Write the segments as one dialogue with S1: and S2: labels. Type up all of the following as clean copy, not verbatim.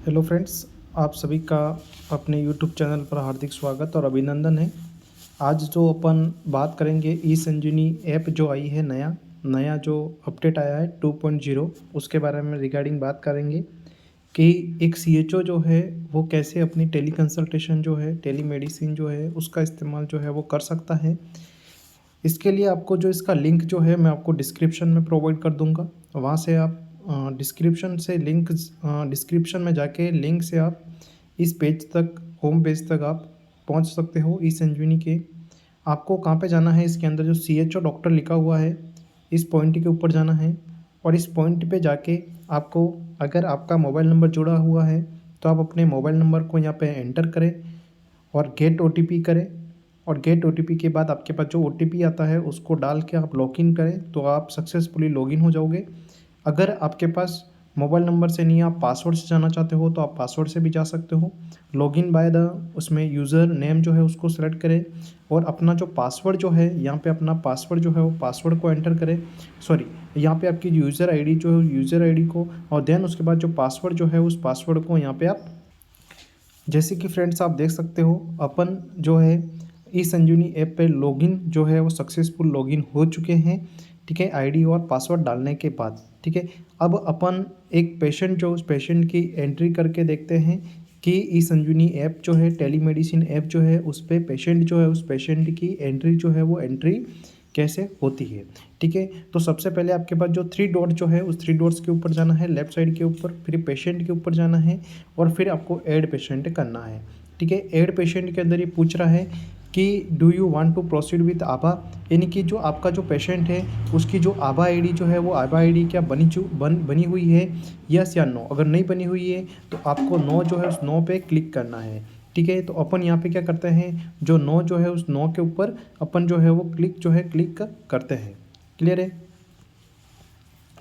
S1: Hello friends, आप सभी का अपने यूट्यूब चैनल पर हार्दिक स्वागत और अभिनंदन है। आज जो अपन बात करेंगे ई संजीवनी ऐप जो आई है नया नया जो अपडेट आया है 2.0 उसके बारे में रिगार्डिंग बात करेंगे कि एक सीएचओ जो है वो कैसे अपनी टेली कंसल्टेशन जो है टेली मेडिसिन जो है उसका इस्तेमाल जो है वो कर सकता है। इसके लिए आपको जो इसका लिंक जो है मैं आपको डिस्क्रिप्शन में प्रोवाइड कर दूंगा। वहाँ से आप डिस्क्रिप्शन में जाके लिंक से आप इस पेज तक होम पेज तक आप पहुँच सकते हो ई संजीवनी के। आपको कहाँ पे जाना है, इसके अंदर जो सीएचओ डॉक्टर लिखा हुआ है इस पॉइंट के ऊपर जाना है और इस पॉइंट पे जाके आपको, अगर आपका मोबाइल नंबर जुड़ा हुआ है तो आप अपने मोबाइल नंबर को यहाँ पे एंटर करें और गेट ओटीपी करें और गेट ओटीपी के बाद आपके पास जो ओटीपी आता है उसको डाल के आप लॉगिन करें तो आप सक्सेसफुली लॉगिन हो जाओगे। अगर आपके पास मोबाइल नंबर से नहीं, आप पासवर्ड से जाना चाहते हो तो आप पासवर्ड से भी जा सकते हो। लॉगिन बाय द उसमें यूज़र नेम जो है उसको सेलेक्ट करें और अपना जो पासवर्ड जो है यहाँ पे अपना पासवर्ड जो है वो पासवर्ड को एंटर करें। सॉरी, यहाँ पे आपकी यूज़र आईडी जो है यूज़र आईडी को, और देन उसके बाद जो पासवर्ड जो है उस पासवर्ड को यहाँ पे आप, जैसे कि फ्रेंड्स आप देख सकते हो अपन जो है ई संजीवनी ऐप पे लॉगिन जो है वो सक्सेसफुल लॉगिन हो चुके हैं। ठीक है, आईडी और पासवर्ड डालने के बाद। ठीक है, अब अपन एक पेशेंट जो उस पेशेंट की एंट्री करके देखते हैं कि ई संजीवनी ऐप जो है टेलीमेडिसिन ऐप जो है उस पर पेशेंट जो है उस पेशेंट की एंट्री जो है वो एंट्री कैसे होती है। ठीक है, तो सबसे पहले आपके पास जो थ्री डॉट जो है उस थ्री डॉट्स के ऊपर जाना है लेफ्ट साइड के ऊपर, फिर पेशेंट के ऊपर जाना है और फिर आपको ऐड पेशेंट करना है। ठीक है, ऐड पेशेंट के अंदर ये पूछ रहा है कि do you want to proceed with आभा, यानी कि जो आपका जो पेशेंट है उसकी जो आभा आईडी जो है वो आभा आईडी क्या बनी हुई है, यस या नो। अगर नहीं बनी हुई है तो आपको नो जो है उस नो पे क्लिक करना है। ठीक है, तो अपन यहाँ पे क्या करते हैं, जो नो जो है उस नो के ऊपर अपन जो है वो क्लिक करते हैं। क्लियर है।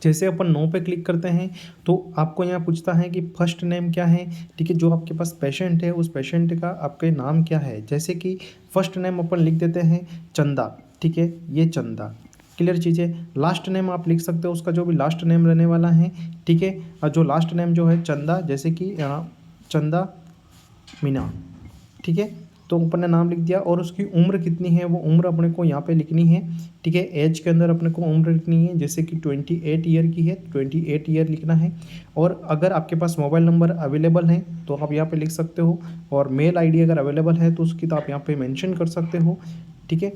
S1: जैसे अपन नो पे क्लिक करते हैं तो आपको यहाँ पूछता है कि फर्स्ट नेम क्या है। ठीक है, जो आपके पास पेशेंट है उस पेशेंट का आपके नाम क्या है। जैसे कि फर्स्ट नेम अपन लिख देते हैं चंदा। ठीक है, ये चंदा। क्लियर चीज़ है। लास्ट नेम आप लिख सकते हो उसका जो भी लास्ट नेम रहने वाला है। ठीक है, और जो लास्ट नेम जो है चंदा, जैसे कि चंदा मीना। ठीक है, तो अपन ने नाम लिख दिया और उसकी उम्र कितनी है वो उम्र अपने को यहाँ पे लिखनी है। ठीक है, एज के अंदर अपने को उम्र लिखनी है, जैसे कि 28 ईयर की है 28 ईयर लिखना है। और अगर आपके पास मोबाइल नंबर अवेलेबल है तो आप यहाँ पे लिख सकते हो, और मेल आईडी अगर अवेलेबल है तो उसकी तो आप यहाँ पे मेंशन कर सकते हो। ठीक है,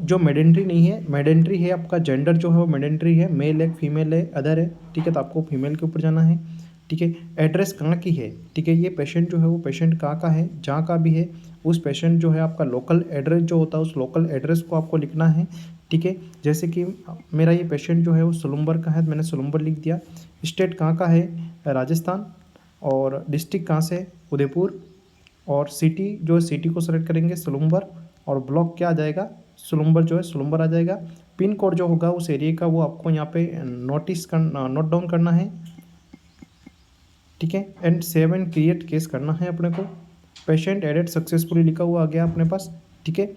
S1: जो मेडेंट्री नहीं है, मेडेंट्री है आपका जेंडर जो है वो मेडेंट्री है, मेल है फीमेल है अदर है। ठीक है, तो आपको फीमेल के ऊपर जाना है। ठीक है, एड्रेस कहाँ की है। ठीक है, ये पेशेंट जो है वो पेशेंट कहाँ का है, जहाँ का भी है उस पेशेंट जो है आपका लोकल एड्रेस जो होता है उस लोकल एड्रेस को आपको लिखना है। ठीक है, जैसे कि मेरा ये पेशेंट जो है वो सोलुम्बर का है तो मैंने सोलुम्बर लिख दिया। स्टेट कहाँ का है, राजस्थान। और डिस्ट्रिक्ट कहाँ से, उदयपुर। और सिटी जो है सिटी को सेलेक्ट करेंगे सोलुम्बर, और ब्लॉक क्या आ जाएगा, सोलुम्बर जो है सोलुम्बर आ जाएगा। पिन कोड जो होगा उस एरिया का वो आपको यहाँ पे नोट डाउन करना है। ठीक है, and save and create case करना है अपने को। पेशेंट एडेड सक्सेसफुली लिखा हुआ आ गया अपने पास। ठीक है,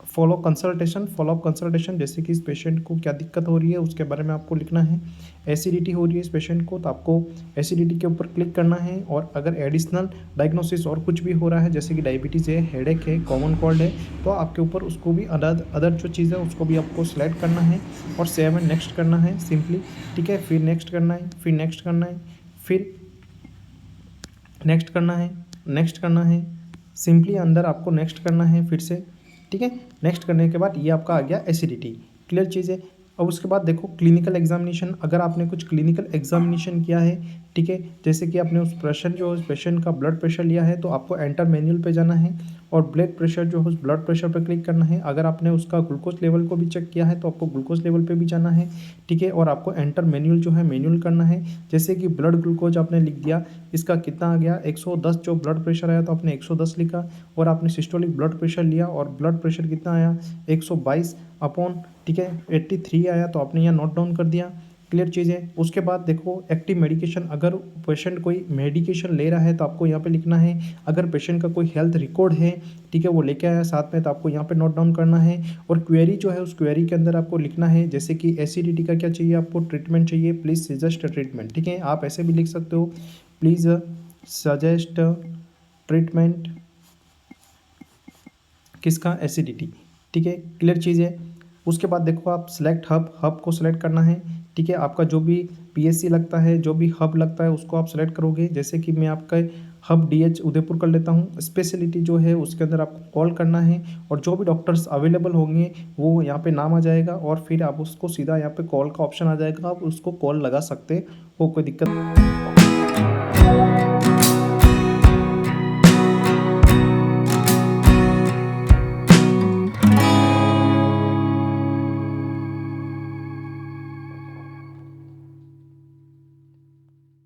S1: फॉलोअप कंसल्टेशन, जैसे कि इस पेशेंट को क्या दिक्कत हो रही है उसके बारे में आपको लिखना है। एसिडिटी हो रही है इस पेशेंट को तो आपको एसिडिटी के ऊपर क्लिक करना है। और अगर एडिशनल डायग्नोसिस और कुछ भी हो रहा है जैसे कि डायबिटीज़ है, हेडेक है, कॉमन कोल्ड है, तो आपके ऊपर उसको भी अदर जो चीज़ है उसको भी आपको सिलेक्ट करना है और सेव एंड नेक्स्ट करना है सिंपली। ठीक है, फिर नेक्स्ट करना है, फिर नेक्स्ट करना है, फिर नेक्स्ट करना है, नेक्स्ट करना है, सिंपली अंदर आपको नेक्स्ट करना है फिर से। ठीक है, नेक्स्ट करने के बाद ये आपका आ गया एसिडिटी। क्लियर चीज़ है। अब उसके बाद देखो क्लिनिकल एग्जामिनेशन, अगर आपने कुछ क्लिनिकल एग्जामिनेशन किया है, ठीक है, जैसे कि आपने उस पेशेंट का ब्लड प्रेशर लिया है तो आपको एंटर मैनुअल पे जाना है और ब्लड प्रेशर जो है उस ब्लड प्रेशर पर क्लिक करना है। अगर आपने उसका ग्लूकोज लेवल को भी चेक किया है तो आपको ग्लूकोज लेवल पे भी जाना है। ठीक है, और आपको एंटर मैनुअल जो है मैनुअल करना है। जैसे कि ब्लड ग्लूकोज आपने लिख दिया, इसका कितना आ गया 110, जो ब्लड प्रेशर आया तो आपने 110 लिखा। और आपने सिस्टोलिक ब्लड प्रेशर लिया और ब्लड प्रेशर कितना आया 122 अपॉन, ठीक है, 83 आया तो आपने यहाँ नोट डाउन कर दिया। क्लियर चीज़ है। उसके बाद देखो एक्टिव मेडिकेशन, अगर पेशेंट कोई मेडिकेशन ले रहा है तो आपको यहाँ पे लिखना है। अगर पेशेंट का कोई हेल्थ रिकॉर्ड है, ठीक है, वो लेके आया साथ में तो आपको यहाँ पे नोट डाउन करना है। और क्वेरी जो है उस क्वेरी के अंदर आपको लिखना है, जैसे कि एसिडिटी का क्या चाहिए आपको, ट्रीटमेंट चाहिए, प्लीज़ सजेस्ट ट्रीटमेंट। ठीक है, आप ऐसे भी लिख सकते हो, प्लीज़ सजेस्ट ट्रीटमेंट किसका, एसिडिटी। ठीक है, क्लियर चीज़ है। उसके बाद देखो आप सिलेक्ट हब, हब को सिलेक्ट करना है। ठीक है, आपका जो भी पीएससी लगता है, जो भी हब लगता है उसको आप सेलेक्ट करोगे। जैसे कि मैं आपका हब डीएच उदयपुर कर लेता हूँ। स्पेशलिटी जो है उसके अंदर आपको कॉल करना है और जो भी डॉक्टर्स अवेलेबल होंगे वो यहाँ पे नाम आ जाएगा और फिर आप उसको सीधा यहाँ पे कॉल का ऑप्शन आ जाएगा, आप उसको कॉल लगा सकते हो, कोई दिक्कत